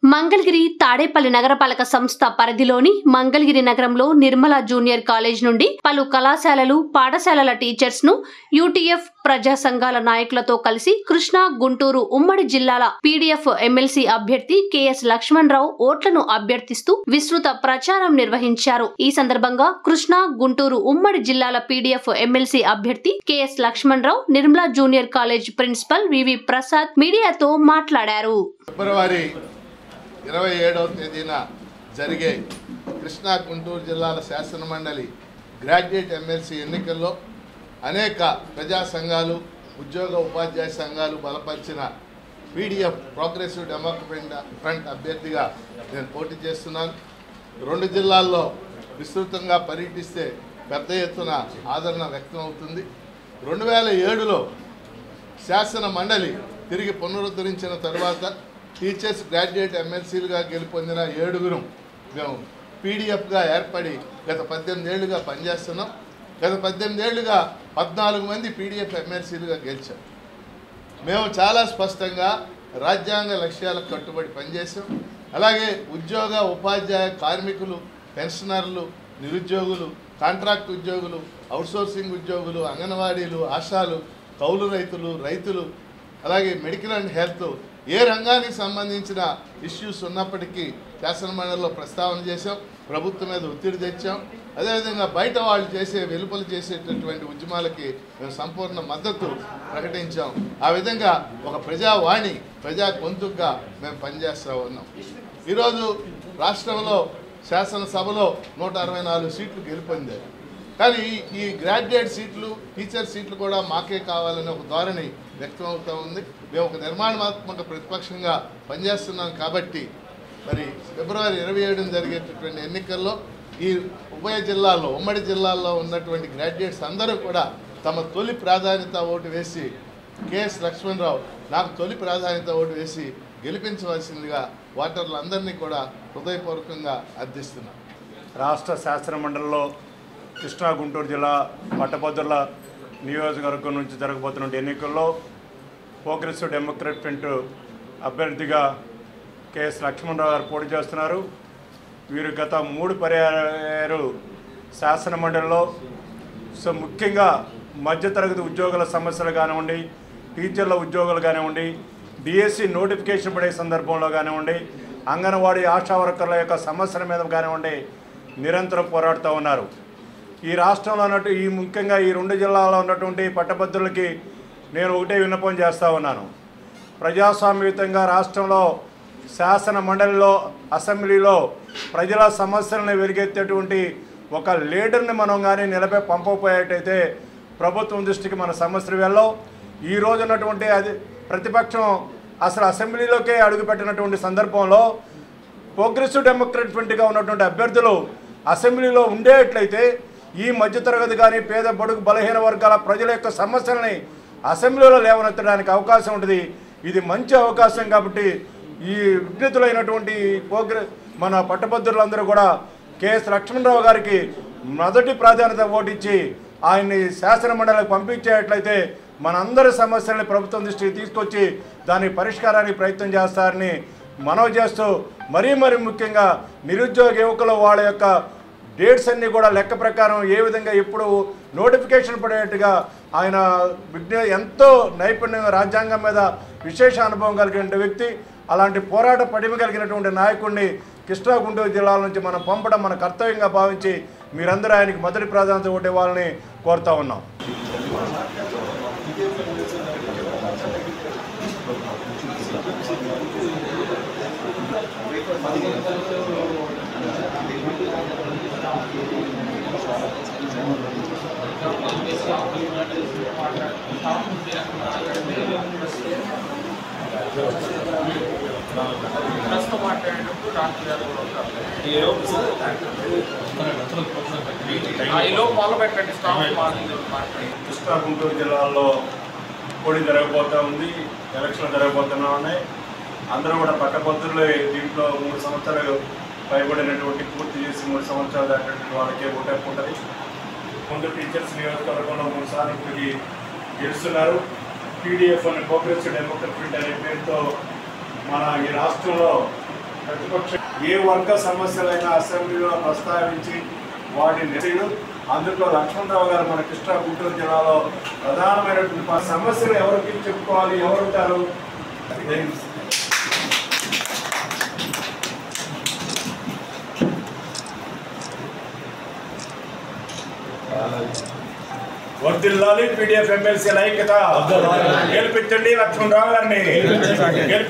మంగళగిరి తాడేపల్లి నగరపాలక సంస్థ పరిధిలోని మంగళగిరి నగరంలో నిర్మల జూనియర్ కాలేజ్ నుండి పలు కళాశాలలు పాఠశాలల టీచర్స్ ను యూటీఎఫ్ ప్రజా సంఘాల నాయకులతో కలిసి కృష్ణా గుంటూరు ఉమ్మడి జిల్లాల పీడీఎఫ్ ఎమ్మెల్సీ అభ్యర్థి కెఎస్ లక్ష్మణరావు ఓట్లను అభ్యర్థిస్తూ విస్తృత ప్రచారం నిర్వహించారు. ఈ సందర్భంగా కృష్ణా గుంటూరు ఉమ్మడి జిల్లాల పీడీఎఫ్ ఎమ్మెల్సీ అభ్యర్థి KS Lakshmanarao Nirmala junior college principal VV Prasad మీడియాతో మాట్లాడారు. 27వ తేదీన జరిగే కృష్ణా గుంటూరు జిల్లాల శాసనమండలి గ్రాడ్యుయేట్ ఎమ్మెల్సీ ఎన్నికల్లో అనేక ప్రజా సంఘాలు ఉద్యోగ ఉపాధ్యాయ సంఘాలు బలపరిచిన పీడీఎఫ్ ప్రోగ్రెసివ్ డెమోక్రటిక్ ఫ్రంట్ అభ్యర్థిగా నేను పోటీ చేస్తున్నాను. 2 జిల్లాల్లో విస్తృతంగా పర్యటిస్తే పెద్ద ఎత్తున ఆదరణ వ్యక్తం అవుతుంది. 2007లో శాసన మండలి తిరిగి పునరుద్ధరించిన తర్వాత టీచర్స్ గ్రాడ్యుయేట్ ఎమ్మెల్సీలుగా గెలుపొందిన 7గురు మేము పీడీఎఫ్గా ఏర్పడి గత 18 ఏళ్లుగా పనిచేస్తున్నాం. గత 18 ఏళ్లుగా 14 మంది పీడీఎఫ్ ఎమ్మెల్సీలుగా గెలిచాం. మేము చాలా స్పష్టంగా రాజ్యాంగ లక్ష్యాలకు కట్టుబడి పనిచేసాం. అలాగే ఉద్యోగ ఉపాధ్యాయ కార్మికులు, పెన్షనర్లు, నిరుద్యోగులు, కాంట్రాక్ట్ ఉద్యోగులు, అవుట్సోర్సింగ్ ఉద్యోగులు, అంగన్వాడీలు, ఆశాలు, కౌలు రైతులు, అలాగే మెడికల్ అండ్ హెల్త్ ఏ రంగానికి సంబంధించిన ఇష్యూస్ ఉన్నప్పటికీ శాసనమండలిలో ప్రస్తావన చేశాం. ప్రభుత్వం మీద ఒత్తిడి తెచ్చాం. అదేవిధంగా బయట వాళ్ళు వెలుపల చేసేటటువంటి ఉద్యమాలకి మేము సంపూర్ణ మద్దతు ప్రకటించాం. ఆ విధంగా ఒక ప్రజావాణి, ప్రజా గొంతుగా మేము పనిచేస్తూ ఉన్నాం. ఈరోజు రాష్ట్రంలో శాసనసభలో 164 సీట్లు గెలుపొందారు. కానీ ఈ గ్రాడ్యుయేట్ సీట్లు, టీచర్ సీట్లు కూడా మాకే కావాలనే ఒక ధోరణి వ్యక్తం అవుతూ ఉంది. మేము ఒక నిర్మాణాత్మక ప్రతిపక్షంగా పనిచేస్తున్నాం కాబట్టి మరి ఫిబ్రవరి 27న జరిగేటటువంటి ఎన్నికల్లో ఈ ఉభయ జిల్లాల్లో, ఉమ్మడి జిల్లాల్లో ఉన్నటువంటి గ్రాడ్యుయేట్స్ అందరూ కూడా తమ తొలి ప్రాధాన్యత ఓటు వేసి కెఎస్ లక్ష్మణరావు నాకు తొలి ప్రాధాన్యత ఓటు వేసి గెలిపించవలసిందిగా ఓటర్లందరినీ కూడా హృదయపూర్వకంగా అర్థిస్తున్నాం. రాష్ట్ర శాసనమండలిలో కృష్ణా గుంటూరు జిల్లా పట్టభద్రుల నియోజకవర్గం నుంచి జరగబోతున్న ఎన్నికల్లో ప్రోగ్రెసివ్ డెమోక్రటిక్ ఫ్రంట్ అభ్యర్థిగా కెఎస్ లక్ష్మణరావు గారు పోటీ చేస్తున్నారు. వీరు గత 3 పర్యాయాలు శాసనమండలిలో ముఖ్యంగా మధ్యతరగతి ఉద్యోగుల సమస్యలు కానివ్వండి, టీచర్ల ఉద్యోగులు కానివ్వండి, డిఎస్సి నోటిఫికేషన్ పడే సందర్భంలో కానివ్వండి, అంగన్వాడీ ఆశా వర్కర్ల యొక్క సమస్యల మీద కానివ్వండి నిరంతరం పోరాడుతూ ఉన్నారు. ఈ రాష్ట్రంలో ఉన్నట్టు ముఖ్యంగా ఈ 2 జిల్లాల్లో ఉన్నటువంటి పట్టభద్రులకి నేను ఒకటే విన్నపం చేస్తూ ఉన్నాను. ప్రజాస్వామ్యయుతంగా రాష్ట్రంలో శాసన మండలిలో, అసెంబ్లీలో ప్రజల సమస్యలను వెలిగెత్తేటువంటి ఒక లీడర్ని మనం కానీ పంపకపోయేటైతే ప్రభుత్వం దృష్టికి మన సమస్యలు వెళ్ళవు. ఈరోజు ఉన్నటువంటి ప్రతిపక్షం అసలు అసెంబ్లీలోకే అడుగుపెట్టినటువంటి సందర్భంలో ప్రోగ్రెసివ్ డెమోక్రటిక్ ఫ్రంట్గా ఉన్నటువంటి అభ్యర్థులు అసెంబ్లీలో ఉండేట్లయితే ఈ మధ్యతరగతి కానీ పేద బడుగు బలహీన వర్గాల ప్రజల యొక్క సమస్యలని అసెంబ్లీలో లేవనెత్తడానికి అవకాశం ఉంటుంది. ఇది మంచి అవకాశం కాబట్టి ఈ విజ్ఞతులైనటువంటి మన పట్టభద్రులందరూ కూడా కెఎస్ లక్ష్మణరావు గారికి మొదటి ప్రాధాన్యత ఓటిచ్చి ఆయన్ని శాసనమండలికి పంపించేట్లయితే మనందరి సమస్యల్ని ప్రభుత్వం దృష్టికి తీసుకొచ్చి దాని పరిష్కారానికి ప్రయత్నం చేస్తారని మనవి చేస్తూ మరీ ముఖ్యంగా నిరుద్యోగ యువకులు వాళ్ళ యొక్క డేట్స్ అన్నీ కూడా లెక్క ప్రకారం ఏ విధంగా ఎప్పుడు నోటిఫికేషన్ పడేట్టుగా ఆయన ఎంతో నైపుణ్యం, రాజ్యాంగం మీద విశేష అనుభవం కలిగిన వ్యక్తి. అలాంటి పోరాట పడిమ కలిగినటువంటి నాయకుడిని కృష్ణా గుంటూరు జిల్లాల నుంచి మనం పంపడం మన కర్తవ్యంగా భావించి మీరందరూ ఆయనకి మొదటి ప్రాధాన్యత ఓటే వాళ్ళని కోరుతూ ఉన్నాం. కృష్ణా గుంటూరు జిల్లాలో పోటీ జరగబోతూ ఉంది, ఎలక్షన్లు జరగబోతున్నా ఉన్నాయి. అందరూ కూడా పట్టభద్రులు దీంట్లో 3 సంవత్సరాలు పైబడినటువంటి పూర్తి చేసి 3 సంవత్సరాలు దాటినటువంటి వాళ్ళకే ఓటే ఉంటుంది. ముందు టీచర్స్ నియోజకవర్గంలో 3 సార్లు తిరిగి గెలుస్తున్నారు. పీడీఎఫ్ అని ప్రోగ్రెసివ్ డెమోక్రటిక్ ఫ్రంట్ అనే పేరుతో మన ఈ రాష్ట్రంలో ఏ వర్గ సమస్యలైనా అసెంబ్లీలో ప్రస్తావించి వాటిని అందులో లక్ష్మణరావు గారు మన కృష్ణా గుంటూరు జిల్లాలో ప్రధానమైనటువంటి సమస్యలు ఎవరికి చెప్పుకోవాలి, ఎవరు ఉంటారు? వర్ధిల్లాలి పీడీఎఫ్ ఎమ్మెల్సీ ఐక్యత, గెలిపించండి లక్ష్మణరావు గారిని.